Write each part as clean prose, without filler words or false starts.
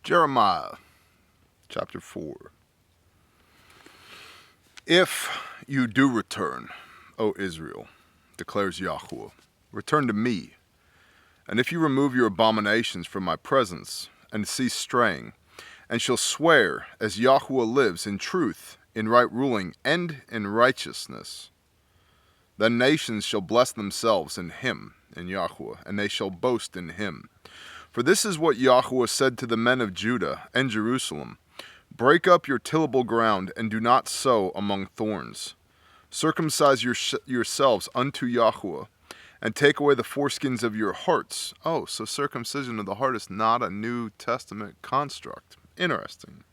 Jeremiah chapter 4. If you do return, O Israel, declares Yahweh, return to me. And if you remove your abominations from my presence, and cease straying, and shall swear, as Yahweh lives, in truth, in right ruling, and in righteousness, then nations shall bless themselves in him, in Yahweh, and they shall boast in him. For this is what Yahweh said to the men of Judah and Jerusalem: break up your tillable ground, and do not sow among thorns. Circumcise yourselves unto Yahweh, and take away the foreskins of your hearts. Oh, so circumcision of the heart is not a New Testament construct. Interesting.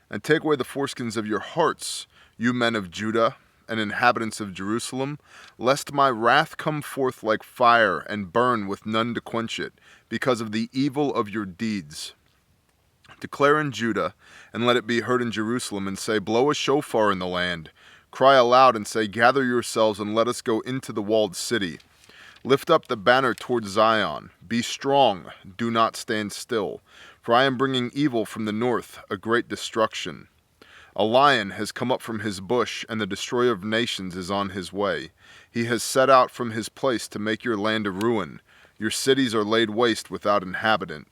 And take away the foreskins of your hearts, you men of Judah and inhabitants of Jerusalem, lest my wrath come forth like fire, and burn with none to quench it, because of the evil of your deeds. Declare in Judah, and let it be heard in Jerusalem, and say, blow a shofar in the land. Cry aloud and say, gather yourselves, and let us go into the walled city. Lift up the banner toward Zion. Be strong, do not stand still. For I am bringing evil from the north, a great destruction. A lion has come up from his bush, and the destroyer of nations is on his way. He has set out from his place to make your land a ruin. Your cities are laid waste without inhabitant.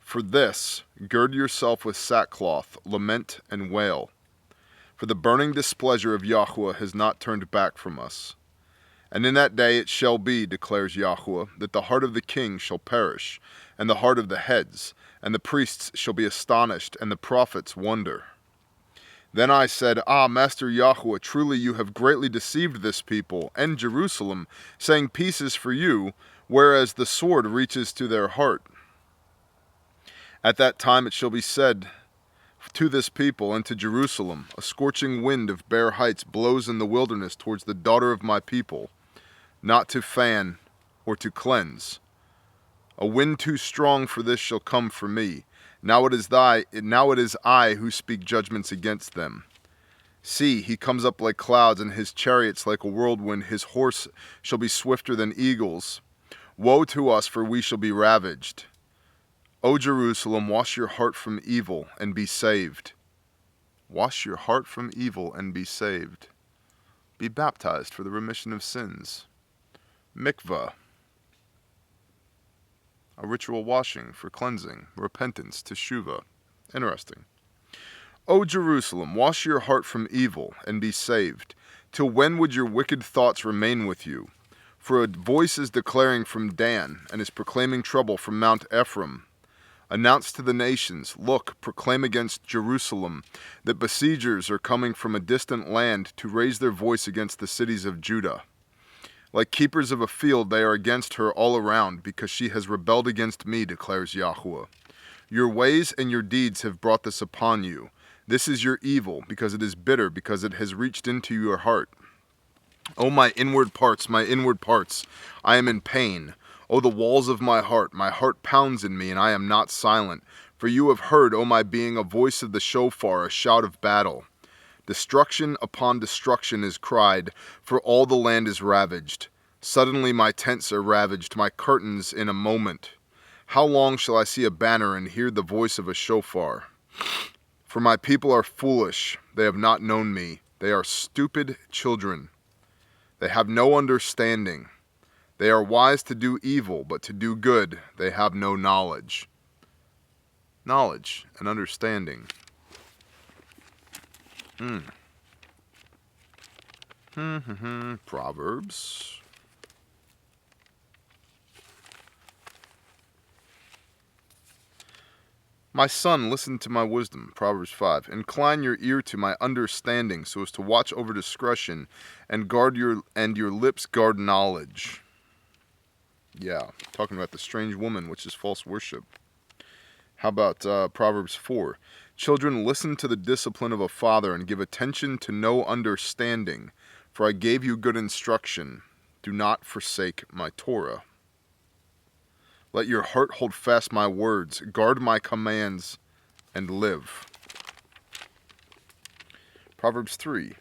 For this, gird yourself with sackcloth, lament and wail. For the burning displeasure of Yahweh has not turned back from us. And in that day it shall be, declares Yahweh, that the heart of the king shall perish, and the heart of the heads, and the priests shall be astonished, and the prophets wonder. Then I said, Ah, Master Yahweh, truly you have greatly deceived this people and Jerusalem, saying peace is for you, whereas the sword reaches to their heart. At that time it shall be said to this people and to Jerusalem, a scorching wind of bare heights blows in the wilderness towards the daughter of my people, not to fan or to cleanse. A wind too strong for this shall come for me. Now it is I who speak judgments against them. See, he comes up like clouds, and his chariots like a whirlwind. His horse shall be swifter than eagles. Woe to us, for we shall be ravaged. O Jerusalem, wash your heart from evil and be saved. Wash your heart from evil and be saved. Be baptized for the remission of sins. Mikvah, a ritual washing for cleansing, repentance, teshuvah. Interesting. O Jerusalem, wash your heart from evil and be saved. Till when would your wicked thoughts remain with you? For a voice is declaring from Dan, and is proclaiming trouble from Mount Ephraim. Announce to the nations, look, proclaim against Jerusalem, that besiegers are coming from a distant land to raise their voice against the cities of Judah. Like keepers of a field, they are against her all around, because she has rebelled against me, declares Yahweh. Your ways and your deeds have brought this upon you. This is your evil, because it is bitter, because it has reached into your heart. O my inward parts, I am in pain. O the walls of my heart pounds in me, and I am not silent. For you have heard, O my being, a voice of the shofar, a shout of battle. Destruction upon destruction is cried, for all the land is ravaged. Suddenly my tents are ravaged, my curtains in a moment. How long shall I see a banner and hear the voice of a shofar? For my people are foolish, they have not known me. They are stupid children. They have no understanding. They are wise to do evil, but to do good they have no knowledge. Knowledge and understanding. Proverbs. My son, listen to my wisdom. Proverbs 5. Incline your ear to my understanding, so as to watch over discretion, and your lips guard knowledge. Yeah, talking about the strange woman, which is false worship. How about Proverbs 4? Children, listen to the discipline of a father, and give attention to no understanding. For I gave you good instruction. Do not forsake my Torah. Let your heart hold fast my words. Guard my commands and live. Proverbs 3.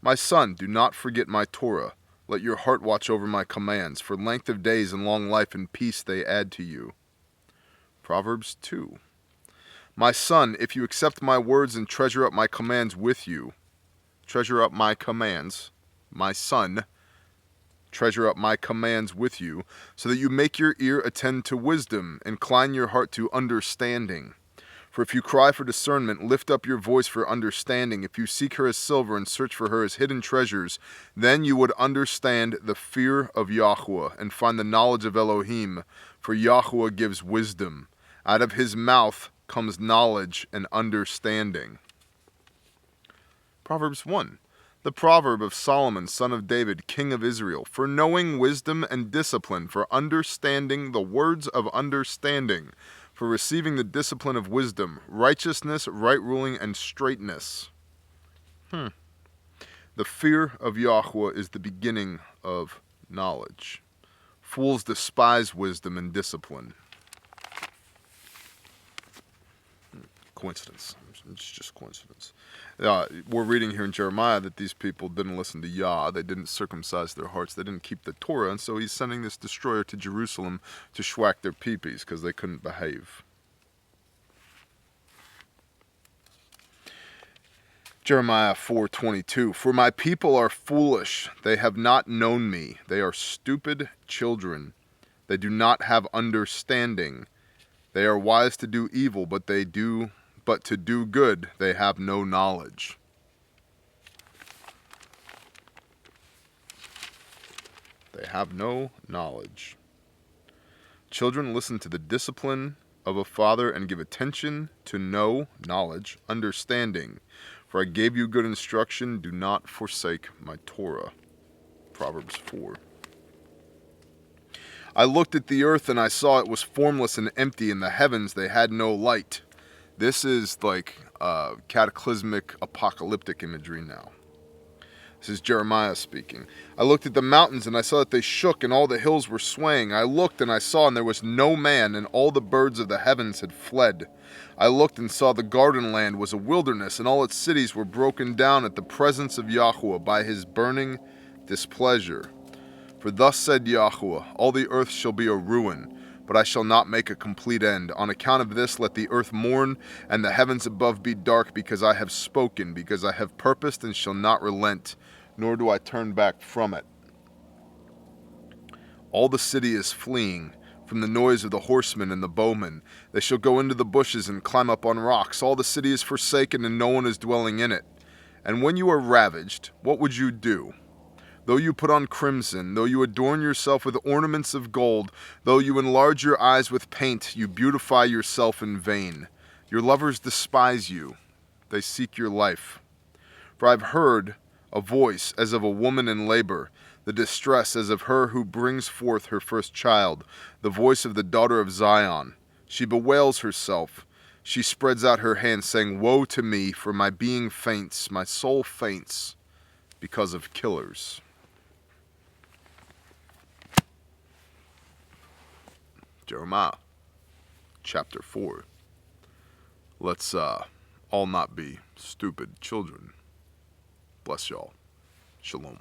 My son, do not forget my Torah. Let your heart watch over my commands. For length of days and long life and peace they add to you. Proverbs 2. My son, if you accept my words and treasure up my commands with you, treasure up my commands, my son, treasure up my commands with you, so that you make your ear attend to wisdom, incline your heart to understanding. For if you cry for discernment, lift up your voice for understanding. If you seek her as silver and search for her as hidden treasures, then you would understand the fear of Yahweh and find the knowledge of Elohim, for Yahweh gives wisdom. Out of his mouth comes knowledge and understanding. Proverbs 1. The proverb of Solomon, son of David, king of Israel, for knowing wisdom and discipline, for understanding the words of understanding, for receiving the discipline of wisdom, righteousness, right ruling, and straightness. The fear of Yahweh is the beginning of knowledge. Fools despise wisdom and discipline. Coincidence. It's just coincidence. We're reading here in Jeremiah that these people didn't listen to Yah. They didn't circumcise their hearts. They didn't keep the Torah. And so he's sending this destroyer to Jerusalem to schwack their peepees because they couldn't behave. Jeremiah 4:22. For my people are foolish. They have not known me. They are stupid children. They do not have understanding. They are wise to do evil, but to do good they have no knowledge. They have no knowledge. Children, listen to the discipline of a father and give attention to know, knowledge, understanding. For I gave you good instruction. Do not forsake my Torah. Proverbs 4. I looked at the earth and I saw it was formless and empty, and the heavens they had no light. This is like cataclysmic, apocalyptic imagery now. This is Jeremiah speaking. I looked at the mountains and I saw that they shook and all the hills were swaying. I looked and I saw and there was no man, and all the birds of the heavens had fled. I looked and saw the garden land was a wilderness, and all its cities were broken down at the presence of Yahweh by his burning displeasure. For thus said Yahweh, all the earth shall be a ruin, but I shall not make a complete end. On account of this, let the earth mourn, and the heavens above be dark, because I have spoken, because I have purposed and shall not relent, nor do I turn back from it. All the city is fleeing from the noise of the horsemen and the bowmen. They shall go into the bushes and climb up on rocks. All the city is forsaken, and no one is dwelling in it. And when you are ravaged, what would you do? Though you put on crimson, though you adorn yourself with ornaments of gold, though you enlarge your eyes with paint, you beautify yourself in vain. Your lovers despise you. They seek your life. For I have heard a voice as of a woman in labor, the distress as of her who brings forth her first child, the voice of the daughter of Zion. She bewails herself. She spreads out her hands, saying, Woe to me, for my being faints, my soul faints, because of killers. Jeremiah, chapter 4. Let's all not be stupid children. Bless y'all. Shalom.